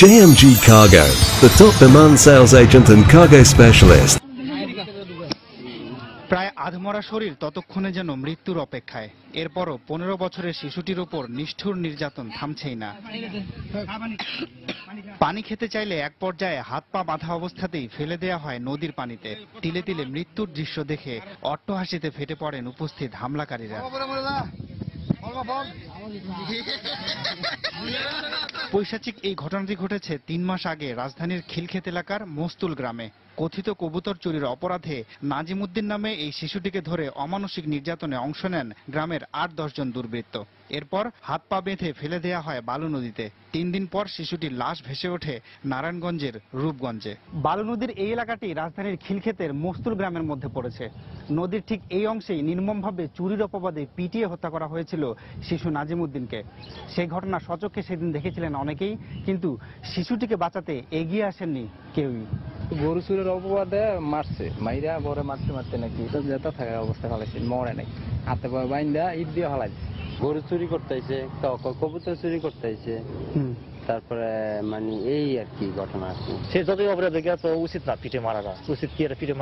JMG Cargo, the top demand sales agent and cargo specialist. প্রায় আধমরা শরীর ততক্ষণে যেন মৃত্যুর অপেক্ষায়। এরপরও 15 বছরের শিশুটির উপর নিষ্ঠুর নির্যাতন থামছেই না। পানি খেতে চাইলে এক পর্যায়ে হাত পা বাঁধা অবস্থাতেই ফেলে দেয়া হয় নদীর পানিতে। তিলে তিলে মৃত্যুর দৃশ্য দেখে অট্টহাসিতে ফেটে পড়েন উপস্থিত হামলাকারীরা। পৈশাচিক এই ঘটনাটি ঘটেছে 3 মাস আগে রাজধানীর খিলক্ষেত এলাকার মস্তুল গ্রামে। কথিত কবুতর চুরির অপরাধে নাজিমুদ্দিন নামে এই শিশুটিকে ধরে অমানসিক নির্যাতনে অংশ নেন গ্রামের 8-10 জন দুর্বৃত্ত। এরপর হাত পা বেঁধে ফেলে দেয়া হয় বালু নদীতে। 3 দিন পর শিশুটির লাশ ভেসে ওঠে নারায়ণগঞ্জের রূপগঞ্জে। বালু নদীর এই এলাকাটি রাজধানীর খিলক্ষেতের মস্তুল গ্রামের মধ্যে পড়েছে। নদীর ঠিক এই অংশেই নির্মমভাবে চুরির অপবাদে পিটিয়ে হত্যা করা হয়েছিল শিশু নাজিমুদ্দিনকে। সেই ঘটনা সচক্ষে সেদিন দেখেছিলেন অনেকেই, কিন্তু শিশুটিকে বাঁচাতে এগিয়ে আসেননি কেউই। গরু চুরের অপবাদে মারছে, মাইরা বড় মারতে মারতে নাকি যেটা থাকার অবস্থা ফেলাইছে, মরে নাই, হাতে পায়ে বাইন্দা ইট দিয়ে ফেলাইছে। গরু চুরি করতে আইছে, কবুতর চুরি করতে আইছে, তারপরে মানে এই আর কি ঘটনা আছে। সে যতই অপরাধ দেখে তো উচিত না পিঠে মারাটা, উচিত কি পিঠে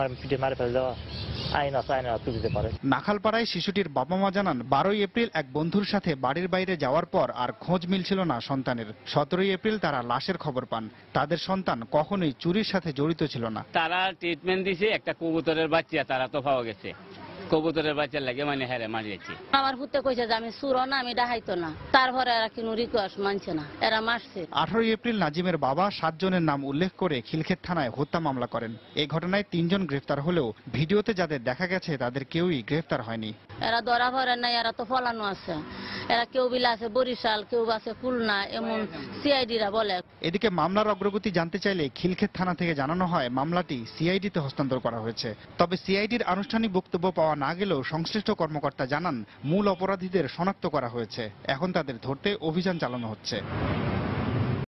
মারে ফেলে দেওয়া, আইন আছে, আইন তুলতে পারে। নাখালপাড়ায় শিশুটির বাবা মা জানান 12 এপ্রিল এক বন্ধুর সাথে বাড়ির বাইরে যাওয়ার পর আর খোঁজ মিলছিল না সন্তানের। 17 এপ্রিল তারা লাশের খবর পান। তাদের সন্তান কখনোই চুরির সাথে জড়িত ছিল না। তারা ট্রিটমেন্ট দিছে, একটা কবুতরের বাচ্চা তারা তো পাওয়া গেছে। কবুতরের বাচ্চা লাগে মানে হ্যাঁ মারিয়েছে। আমার পুত্র কইছে যে আমি চুরো না, আমি ডাহাইতো না। তারপরে এরা কিন্তু রিকোয়েস্ট মানছে না, এরা মারছে। 18 এপ্রিল নাজিমের বাবা 7 জনের নাম উল্লেখ করে খিলক্ষেত থানায় হত্যা মামলা করেন। এই ঘটনায় 3 জন গ্রেফতার হলেও ভিডিওতে যাদের দেখা গেছে তাদের কেউই গ্রেফতার হয়নি। এরা ধরা পড়ে নাই, এরা তো ফলানো আছে। এরা কেউ বিলা আছে বরিশাল, কেউ আছে খুলনা, এমন সিআইডিরা বলে। এদিকে মামলার অগ্রগতি জানতে চাইলে খিলক্ষেত থানা থেকে জানানো হয় মামলাটি সিআইডিতে হস্তান্তর করা হয়েছে। তবে সিআইডির আনুষ্ঠানিক বক্তব্য পাওয়া না গেলেও সংশ্লিষ্ট কর্মকর্তা জানান মূল অপরাধীদের শনাক্ত করা হয়েছে। এখন তাদের ধরতে অভিযান চালানো হচ্ছে।